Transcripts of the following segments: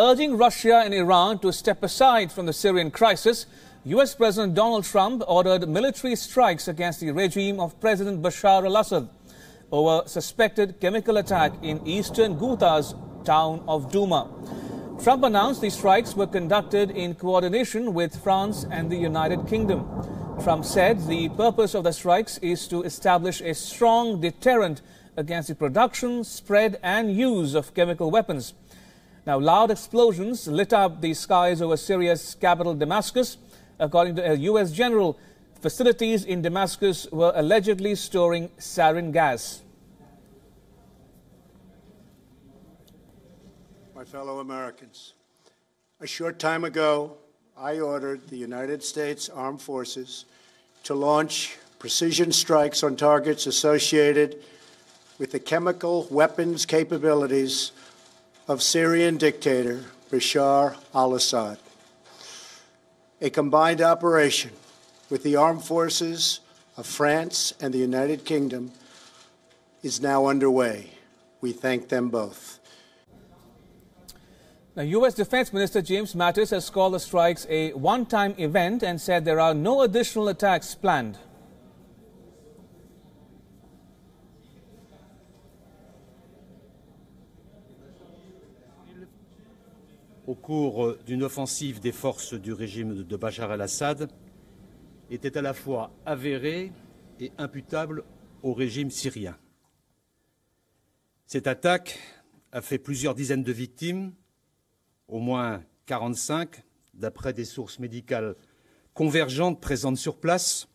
Urging Russia and Iran to step aside from the Syrian crisis, US President Donald Trump ordered military strikes against the regime of President Bashar al-Assad over suspected chemical attack in eastern Ghouta's town of Douma. Trump announced the strikes were conducted in coordination with France and the United Kingdom. Trump said the purpose of the strikes is to establish a strong deterrent against the production, spread and use of chemical weapons. Now, loud explosions lit up the skies over Syria's capital, Damascus. According to a U.S. general, facilities in Damascus were allegedly storing sarin gas. My fellow Americans, a short time ago, I ordered the United States Armed Forces to launch precision strikes on targets associated with the chemical weapons capabilities of Syrian dictator Bashar al-Assad. A combined operation with the armed forces of France and the United Kingdom is now underway. We thank them both. Now, U.S. Defense Minister James Mattis has called the strikes a one-time event and said there are no additional attacks planned. Au cours d'une offensive des forces du régime de Bachar el-Assad était à la fois avérée et imputable au régime syrien. Cette attaque a fait plusieurs dizaines de victimes, au moins 45, d'après des sources médicales convergentes présentes sur place.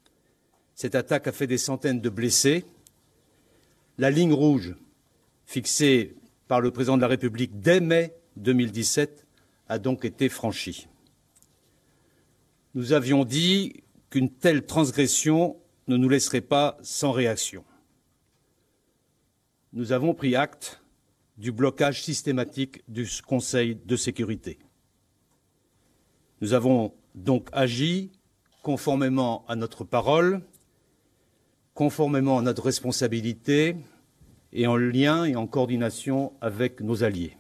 Cette attaque a fait des centaines de blessés. La ligne rouge fixée par le président de la République dès mai 2017 a donc été franchie. Nous avions dit qu'une telle transgression ne nous laisserait pas sans réaction. Nous avons pris acte du blocage systématique du Conseil de sécurité. Nous avons donc agi conformément à notre parole, conformément à notre responsabilité et en lien et en coordination avec nos alliés.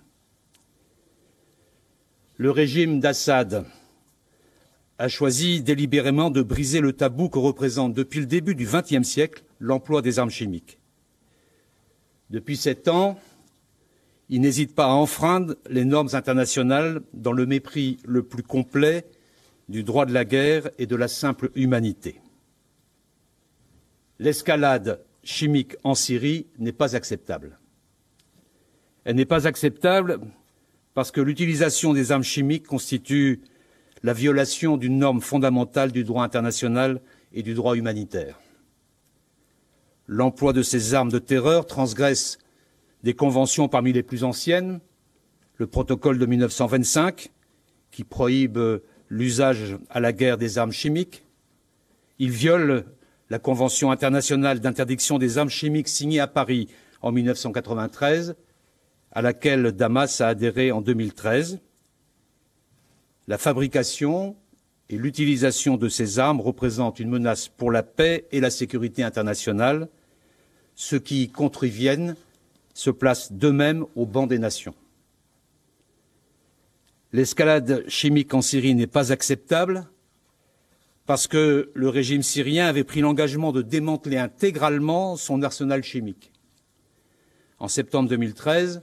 Le régime d'Assad a choisi délibérément de briser le tabou que représente depuis le début du XXe siècle l'emploi des armes chimiques. Depuis 7 ans, il n'hésite pas à enfreindre les normes internationales dans le mépris le plus complet du droit de la guerre et de la simple humanité. L'escalade chimique en Syrie n'est pas acceptable. Elle n'est pas acceptable parce que l'utilisation des armes chimiques constitue la violation d'une norme fondamentale du droit international et du droit humanitaire. L'emploi de ces armes de terreur transgresse des conventions parmi les plus anciennes, le protocole de 1925, qui prohibe l'usage à la guerre des armes chimiques. Il viole la Convention internationale d'interdiction des armes chimiques signée à Paris en 1993, à laquelle Damas a adhéré en 2013. La fabrication et l'utilisation de ces armes représentent une menace pour la paix et la sécurité internationale. Ceux qui y contreviennent se placent d'eux-mêmes au banc des nations. L'escalade chimique en Syrie n'est pas acceptable parce que le régime syrien avait pris l'engagement de démanteler intégralement son arsenal chimique. En septembre 2013,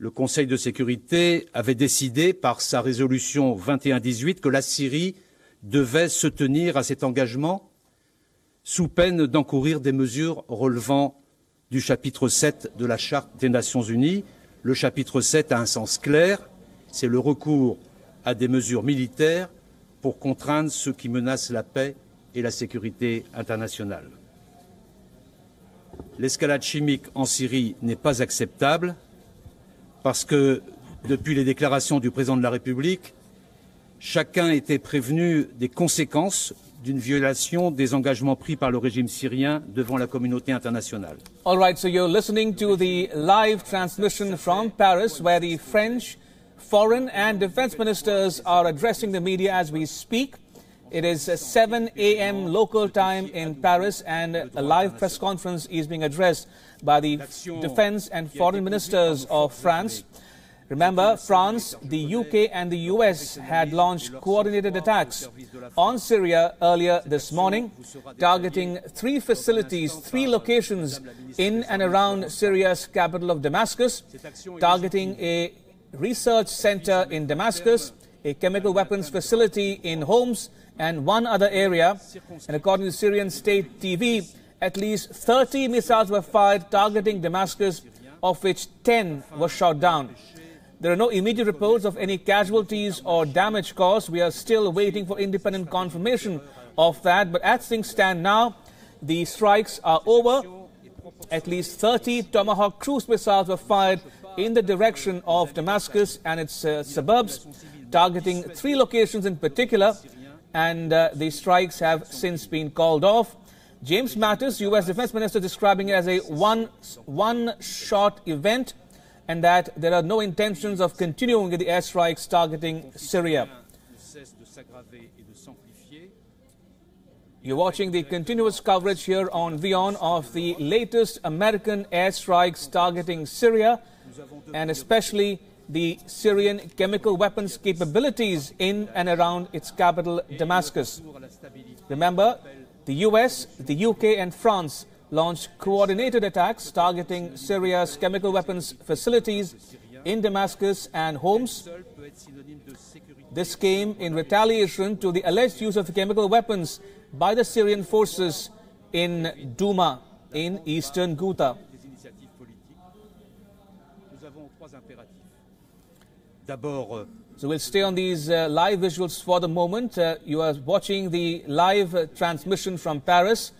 le Conseil de sécurité avait décidé par sa résolution 2118 que la Syrie devait se tenir à cet engagement sous peine d'encourir des mesures relevant du chapitre 7 de la Charte des Nations Unies. Le chapitre 7 a un sens clair, c'est le recours à des mesures militaires pour contraindre ceux qui menacent la paix et la sécurité internationale. L'escalade chimique en Syrie n'est pas acceptable parce que, depuis les déclarations du président de la République, chacun était prévenu des conséquences d'une violation des engagements pris par le régime syrien devant la communauté internationale. All right, so you're listening to the live transmission from Paris, where the French foreign and defense ministers are addressing the media as we speak. It is 7 a.m. local time in Paris, and a live press conference is being addressed by the defense and foreign ministers of France. Remember, France, the UK and the US had launched coordinated attacks on Syria earlier this morning, targeting 3 facilities, 3 locations in and around Syria's capital of Damascus, targeting a research center in Damascus, a chemical weapons facility in Homs, and 1 other area. And according to Syrian state TV, at least 30 missiles were fired targeting Damascus, of which 10 were shot down. There are no immediate reports of any casualties or damage caused. We are still waiting for independent confirmation of that. But as things stand now, the strikes are over. At least 30 Tomahawk cruise missiles were fired in the direction of Damascus and its suburbs, targeting 3 locations in particular. And the strikes have since been called off. James Mattis, U.S. Defense Minister, describing it as a one-shot event, and that there are no intentions of continuing with the airstrikes targeting Syria. You're watching the continuous coverage here on WION of the latest American airstrikes targeting Syria, and especially the Syrian chemical weapons capabilities in and around its capital, Damascus. Remember, the US, the UK and France launched coordinated attacks targeting Syria's chemical weapons facilities in Damascus and Homs. This came in retaliation to the alleged use of chemical weapons by the Syrian forces in Douma, in eastern Ghouta. So we'll stay on these live visuals for the moment. You are watching the live transmission from Paris.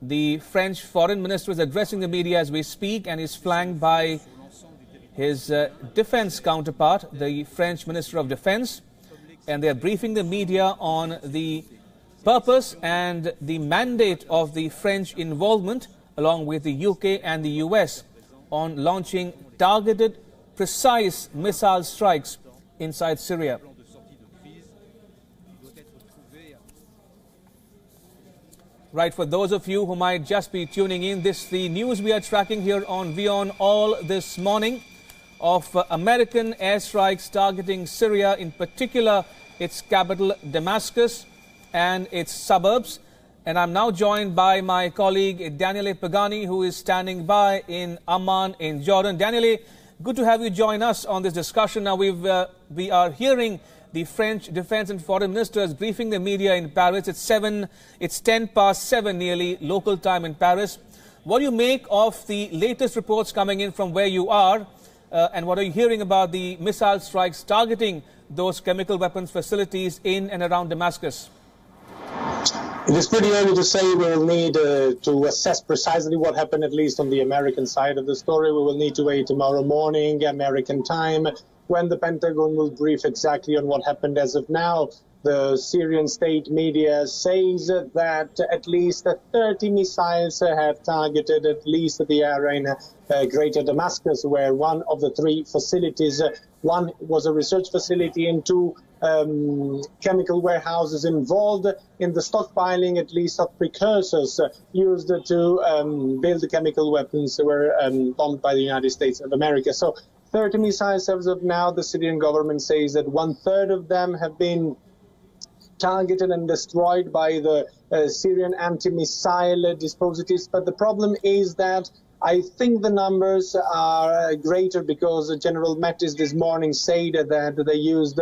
The French foreign minister is addressing the media as we speak and is flanked by his defense counterpart, the French Minister of Defense. And they are briefing the media on the purpose and the mandate of the French involvement, along with the UK and the US, on launching targeted, precise missile strikes inside Syria. Right, for those of you who might just be tuning in, this is the news we are tracking here on WION all this morning of American airstrikes targeting Syria, in particular its capital Damascus and its suburbs. And I'm now joined by my colleague Daniele Pagani, who is standing by in Amman in Jordan. Daniele, good to have you join us on this discussion. Now we are hearing the French defense and foreign ministers briefing the media in Paris. It's 10 past 7 nearly local time in Paris. What do you make of the latest reports coming in from where you are? And what are you hearing about the missile strikes targeting those chemical weapons facilities in and around Damascus? It is pretty early to say. We will need to assess precisely what happened, at least on the American side of the story. We will need to wait tomorrow morning, American time, when the Pentagon will brief exactly on what happened. As of now, the Syrian state media says that at least 30 missiles have targeted at least the area in greater Damascus, where one of the 3 facilities, one was a research facility and 2 chemical warehouses involved in the stockpiling, at least, of precursors used to build the chemical weapons that were bombed by the United States of America. So 30 missiles as of now. The Syrian government says that 1/3 of them have been targeted and destroyed by the Syrian anti-missile dispositives. But the problem is that I think the numbers are greater, because General Mattis this morning said that they used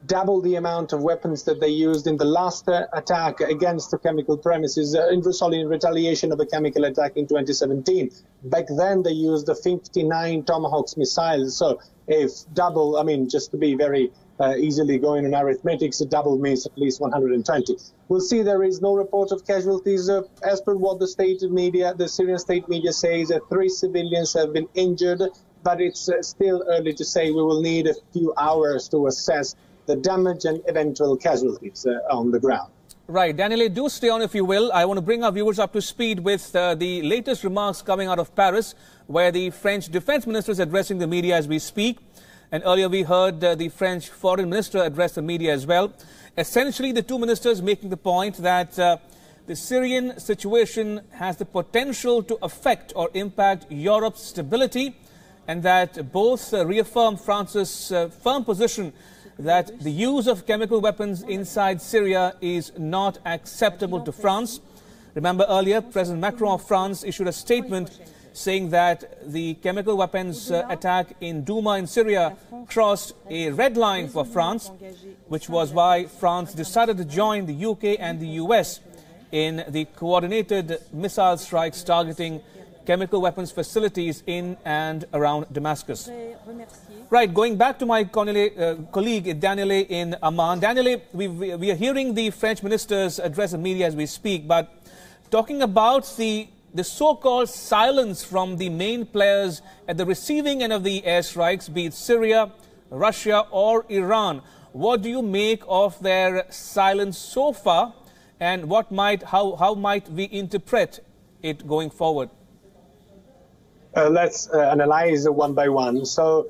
double the amount of weapons that they used in the last attack against the chemical premises, in retaliation of a chemical attack in 2017. Back then, they used 59 Tomahawk missiles. So if double, I mean, just to be very easily going in arithmetics, double means at least 120. We'll see. There is no report of casualties. As per what the state media, the Syrian state media says, 3 civilians have been injured, but it's still early to say. We will need a few hours to assess the damage and eventual casualties on the ground. Right. Daniele, do stay on if you will. I want to bring our viewers up to speed with the latest remarks coming out of Paris, where the French defense minister is addressing the media as we speak. And earlier we heard the French foreign minister address the media as well. Essentially, the 2 ministers making the point that the Syrian situation has the potential to affect or impact Europe's stability, and that both reaffirm France's firm position that the use of chemical weapons inside Syria is not acceptable to France. Remember earlier, President Macron of France issued a statement saying that the chemical weapons attack in Douma in Syria crossed a red line for France, which was why France decided to join the UK and the US in the coordinated missile strikes targeting chemical weapons facilities in and around Damascus. Right, going back to my colleague Daniele in Amman. Daniele, we are hearing the French ministers address the media as we speak, but talking about the so-called silence from the main players at the receiving end of the airstrikes, be it Syria, Russia or Iran. What do you make of their silence so far, and how might we interpret it going forward? Let's analyze one by one. So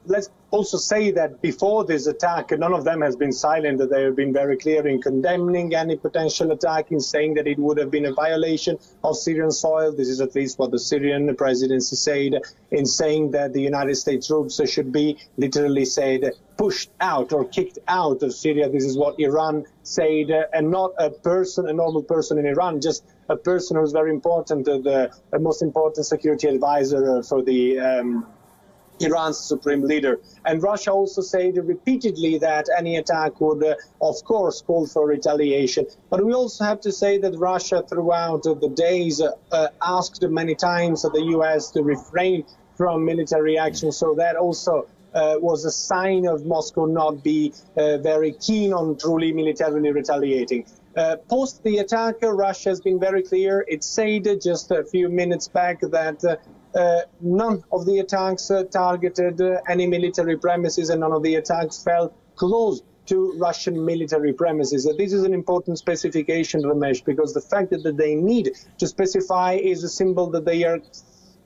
let's also say that before this attack, none of them has been silent. They have been very clear in condemning any potential attack, in saying that it would have been a violation of Syrian soil. This is at least what the Syrian presidency said, in saying that the United States troops should be, literally said, pushed out or kicked out of Syria. This is what Iran said, and not a normal person in Iran, just a person who's very important, the most important security advisor for the Iran's supreme leader. And Russia also said repeatedly that any attack would, of course, call for retaliation. But we also have to say that Russia, throughout the days, asked many times the U.S. to refrain from military action. So that also was a sign of Moscow not be very keen on truly militarily retaliating. Post the attack, Russia has been very clear. It said just a few minutes back that none of the attacks targeted any military premises, and none of the attacks fell close to Russian military premises. This is an important specification, Ramesh, because the fact that they need to specify is a symbol that they are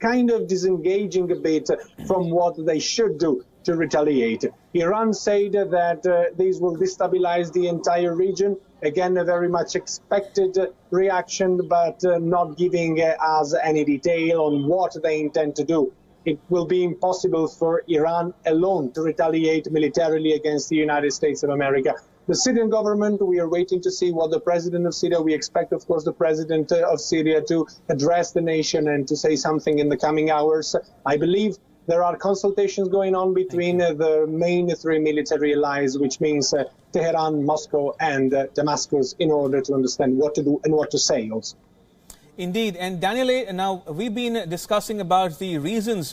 kind of disengaging a bit from what they should do to retaliate. Iran said that these will destabilize the entire region. Again, a very much expected reaction, but not giving us any detail on what they intend to do. It will be impossible for Iran alone to retaliate militarily against the United States of America. The Syrian government, we are waiting to see what the president of Syria, we expect, of course, the president of Syria to address the nation and to say something in the coming hours. I believe there are consultations going on between the main three military allies, which means Tehran, Moscow, and Damascus, in order to understand what to do and what to say also. Indeed, and Daniele, now we've been discussing about the reasons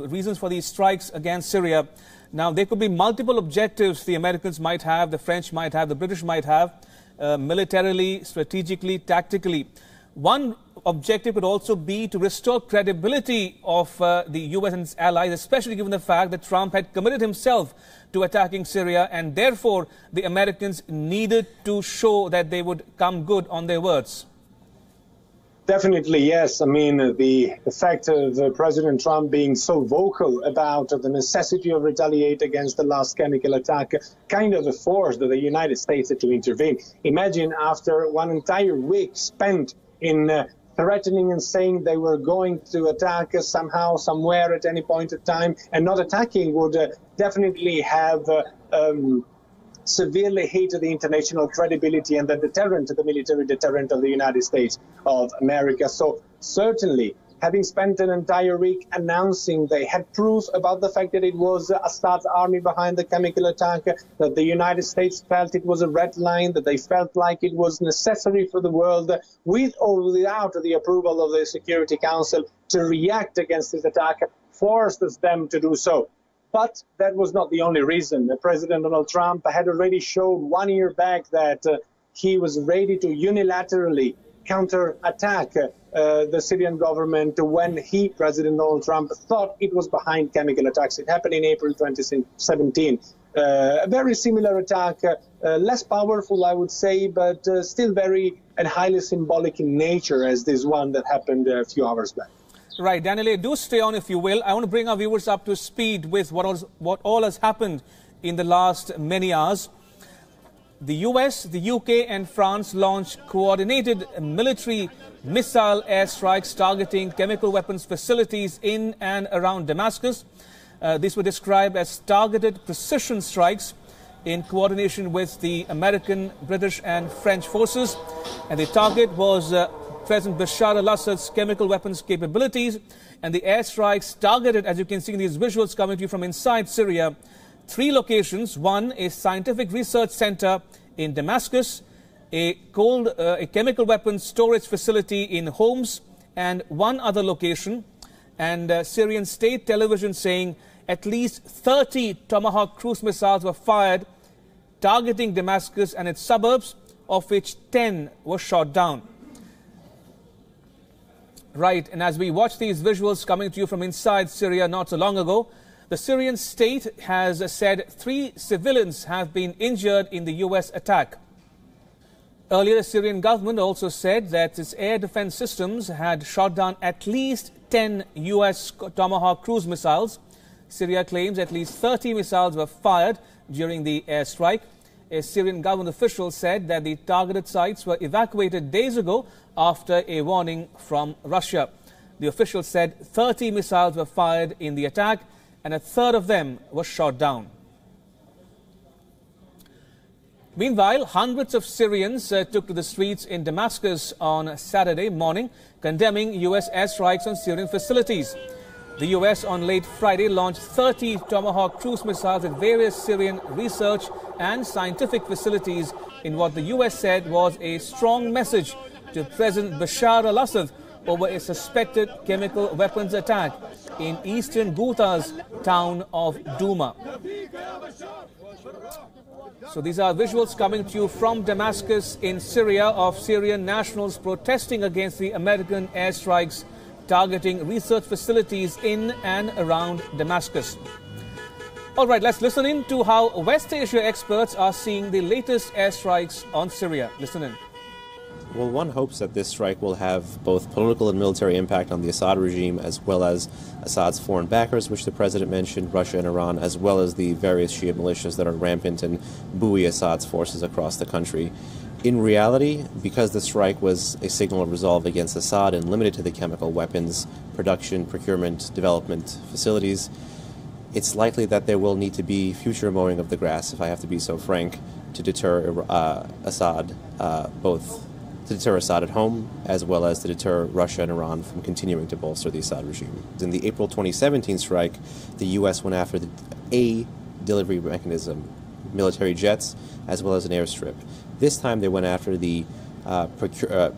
reasons for these strikes against Syria. Now there could be multiple objectives the Americans might have, the French might have, the British might have, militarily, strategically, tactically. One objective could also be to restore credibility of the US and its allies, especially given the fact that Trump had committed himself to attacking Syria, and therefore the Americans needed to show that they would come good on their words. Definitely, yes. I mean, the fact of President Trump being so vocal about the necessity of retaliate against the last chemical attack kind of forced the United States to intervene. Imagine after one entire week spent in threatening and saying they were going to attack somehow, somewhere, at any point in time, and not attacking would definitely have severely hit the international credibility and the deterrent, the military deterrent of the United States of America. So certainly, having spent an entire week announcing they had proof about the fact that it was Assad's army behind the chemical attack, that the United States felt it was a red line, that they felt like it was necessary for the world, with or without the approval of the Security Council, to react against this attack, forced them to do so. But that was not the only reason. President Donald Trump had already showed 1 year back that he was ready to unilaterally counter-attack the Syrian government when he, President Donald Trump, thought it was behind chemical attacks. It happened in April 2017. A very similar attack, less powerful, I would say, but still very and highly symbolic in nature as this one that happened a few hours back. Right, Daniele, do stay on if you will. I want to bring our viewers up to speed with what all has happened in the last many hours. The US, the UK and France launched coordinated military missile airstrikes targeting chemical weapons facilities in and around Damascus. These were described as targeted precision strikes in coordination with the American, British and French forces. And the target was President Bashar al-Assad's chemical weapons capabilities. And the airstrikes targeted, as you can see in these visuals coming to you from inside Syria, 3 locations. One, a scientific research center in Damascus, a chemical weapons storage facility in Homs, and one other location. And Syrian state television saying at least 30 Tomahawk cruise missiles were fired targeting Damascus and its suburbs, of which 10 were shot down. Right, and as we watch these visuals coming to you from inside Syria not so long ago, the Syrian state has said 3 civilians have been injured in the US attack. Earlier, the Syrian government also said that its air defense systems had shot down at least 10 US Tomahawk cruise missiles. Syria claims at least 30 missiles were fired during the airstrike. A Syrian government official said that the targeted sites were evacuated days ago after a warning from Russia. The official said 30 missiles were fired in the attack and a third of them were shot down. Meanwhile, hundreds of Syrians took to the streets in Damascus on Saturday morning, condemning U.S. airstrikes on Syrian facilities. The U.S. on late Friday launched 30 Tomahawk cruise missiles at various Syrian research and scientific facilities in what the U.S. said was a strong message to President Bashar al-Assad over a suspected chemical weapons attack in eastern Ghouta's town of Douma. So these are visuals coming to you from Damascus in Syria of Syrian nationals protesting against the American airstrikes targeting research facilities in and around Damascus. All right, let's listen in to how West Asia experts are seeing the latest airstrikes on Syria. Listen in. Well, one hopes that this strike will have both political and military impact on the Assad regime, as well as Assad's foreign backers, which the president mentioned, Russia and Iran, as well as the various Shia militias that are rampant and buoy Assad's forces across the country. In reality, because the strike was a signal of resolve against Assad and limited to the chemical weapons production, procurement, development facilities, it's likely that there will need to be future mowing of the grass, if I have to be so frank, to deter Assad, both to deter Assad at home, as well as to deter Russia and Iran from continuing to bolster the Assad regime. In the April 2017 strike, the U.S. went after a delivery mechanism, military jets, as well as an airstrip. This time they went after the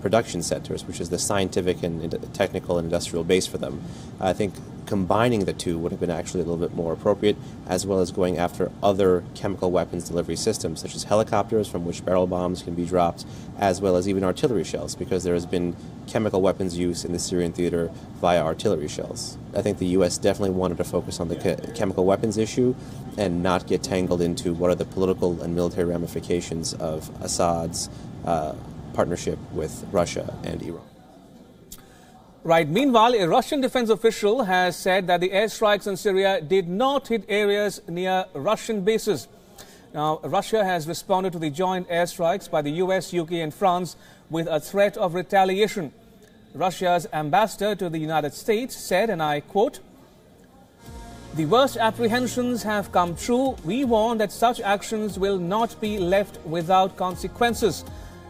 production centers, which is the scientific and technical and industrial base for them. I think combining the two would have been actually a little bit more appropriate, as well as going after other chemical weapons delivery systems, such as helicopters from which barrel bombs can be dropped, as well as even artillery shells, because there has been chemical weapons use in the Syrian theater via artillery shells. I think the U.S. definitely wanted to focus on the chemical weapons issue and not get tangled into what are the political and military ramifications of Assad's partnership with Russia and Iran. Right. Meanwhile, a Russian defense official has said that the airstrikes in Syria did not hit areas near Russian bases. Now, Russia has responded to the joint airstrikes by the US, UK and France with a threat of retaliation. Russia's ambassador to the United States said, and I quote, "The worst apprehensions have come true. We warn that such actions will not be left without consequences.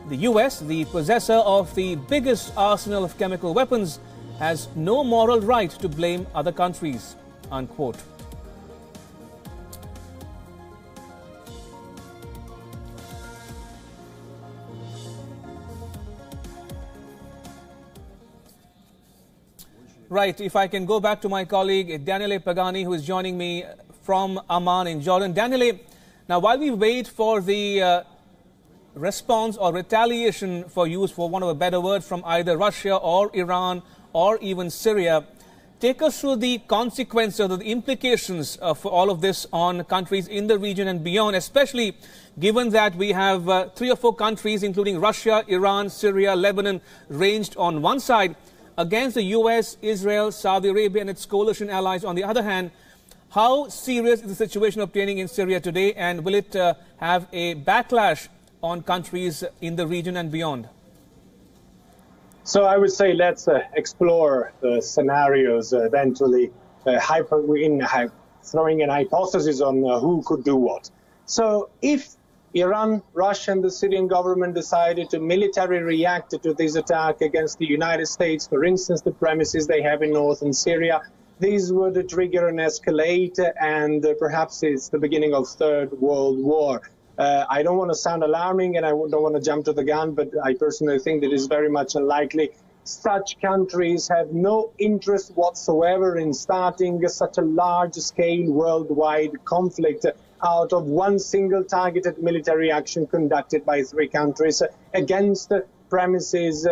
The US, the possessor of the biggest arsenal of chemical weapons, has no moral right to blame other countries," unquote. Right, if I can go back to my colleague Daniele Pagani, who is joining me from Amman in Jordan. Daniele, now while we wait for the response or retaliation, for use for one of a better word, from either Russia or Iran or even Syria, take us through the consequences or the implications of all of this on countries in the region and beyond, especially given that we have 3 or 4 countries, including Russia, Iran, Syria, Lebanon, ranged on one side against the US, Israel, Saudi Arabia and its coalition allies on the other hand. How serious is the situation obtaining in Syria today, and will it have a backlash on countries in the region and beyond? So I would say let's explore the scenarios eventually, throwing an hypothesis on who could do what. So if Iran, Russia and the Syrian government decided to militarily react to this attack against the United States, for instance, the premises they have in northern Syria, these would trigger an escalate and perhaps it's the beginning of Third World War. I don't want to sound alarming and I don't want to jump to the gun, but I personally think that it is very much unlikely. Such countries have no interest whatsoever in starting such a large-scale worldwide conflict out of one single targeted military action conducted by 3 countries against premises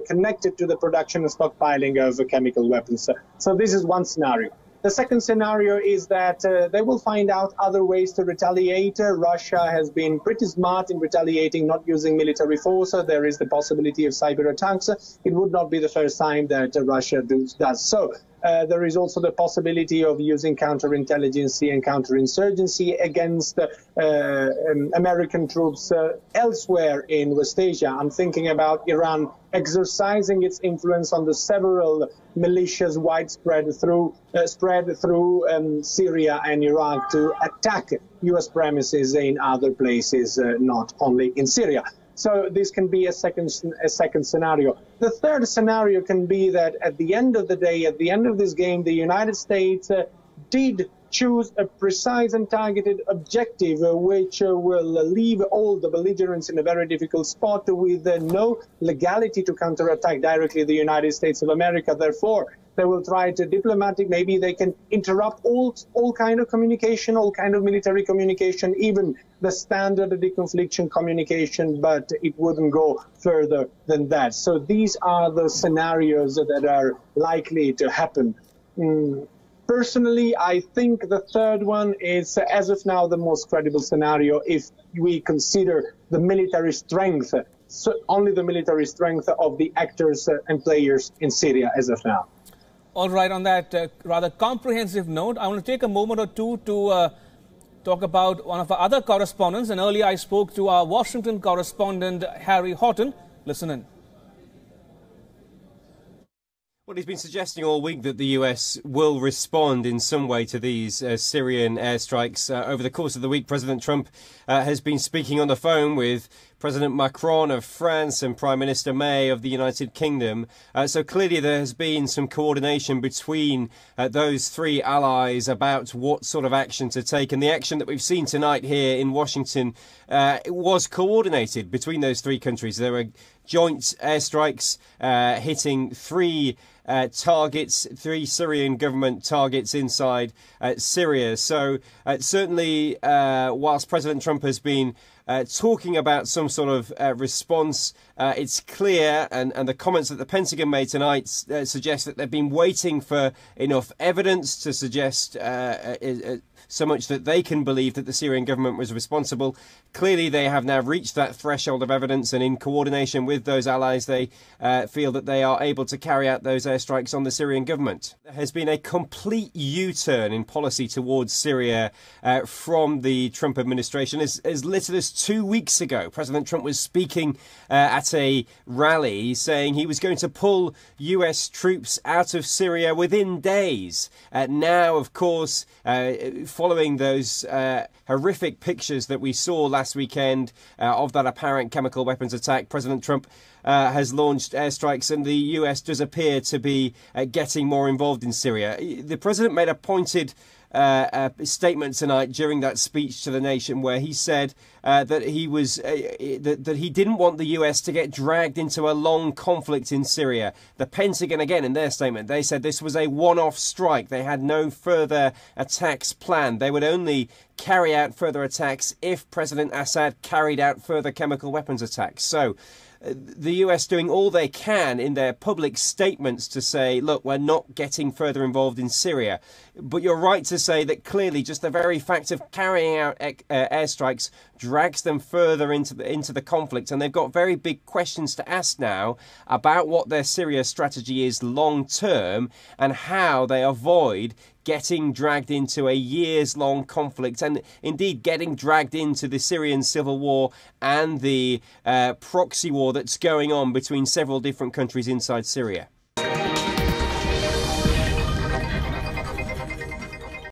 connected to the production and stockpiling of chemical weapons. So this is one scenario. The second scenario is that they will find out other ways to retaliate. Russia has been pretty smart in retaliating, not using military force. There is the possibility of cyber attacks. It would not be the first time that Russia does so. There is also the possibility of using counterintelligence and counterinsurgency against American troops elsewhere in West Asia. I'm thinking about Iran exercising its influence on the several militias widespread through Syria and Iraq to attack U.S. premises in other places, not only in Syria. So this can be a second scenario. The third scenario can be that at the end of the day, at the end of this game, the United States did choose a precise and targeted objective which will leave all the belligerents in a very difficult spot with no legality to counterattack directly the United States of America. Therefore, they will try to maybe they can interrupt all kind of communication, all kind of military communication, even the standard deconfliction communication, but it wouldn't go further than that. So these are the scenarios that are likely to happen. Personally, I think the third one is, as of now, the most credible scenario if we consider the military strength, so only the military strength of the actors and players in Syria as of now. All right, on that rather comprehensive note, I want to take a moment or two to talk about one of our other correspondents. And earlier I spoke to our Washington correspondent, Harry Horton. Listen in. Well, he's been suggesting all week that the US will respond in some way to these Syrian airstrikes. Over the course of the week, President Trump has been speaking on the phone with President Macron of France and Prime Minister May of the United Kingdom. So clearly there has been some coordination between those 3 allies about what sort of action to take. And the action that we've seen tonight here in Washington was coordinated between those 3 countries. There were joint airstrikes hitting 3 targets, 3 Syrian government targets inside Syria. So certainly, whilst President Trump has been talking about some sort of response, it's clear, and the comments that the Pentagon made tonight suggest that they've been waiting for enough evidence to suggest so much that they can believe that the Syrian government was responsible. Clearly, they have now reached that threshold of evidence, and in coordination with those allies, they feel that they are able to carry out those airstrikes on the Syrian government. There has been a complete U-turn in policy towards Syria from the Trump administration. As little as 2 weeks ago, President Trump was speaking at a rally saying he was going to pull US troops out of Syria within days. Now, of course, following those horrific pictures that we saw last weekend of that apparent chemical weapons attack, President Trump has launched airstrikes, and the US does appear to be getting more involved in Syria. The president made a pointed statement tonight during that speech to the nation where he said that he was that he didn't want the US to get dragged into a long conflict in Syria. The Pentagon, again, in their statement, they said this was a one-off strike. They had no further attacks planned. They would only carry out further attacks if President Assad carried out further chemical weapons attacks. So the US doing all they can in their public statements to say, look, we're not getting further involved in Syria. But you're right to say that clearly just the very fact of carrying out airstrikes drags them further into the conflict. And they've got very big questions to ask now about what their Syria strategy is long term and how they avoid getting dragged into a years-long conflict and indeed getting dragged into the Syrian civil war and the proxy war that's going on between several different countries inside Syria?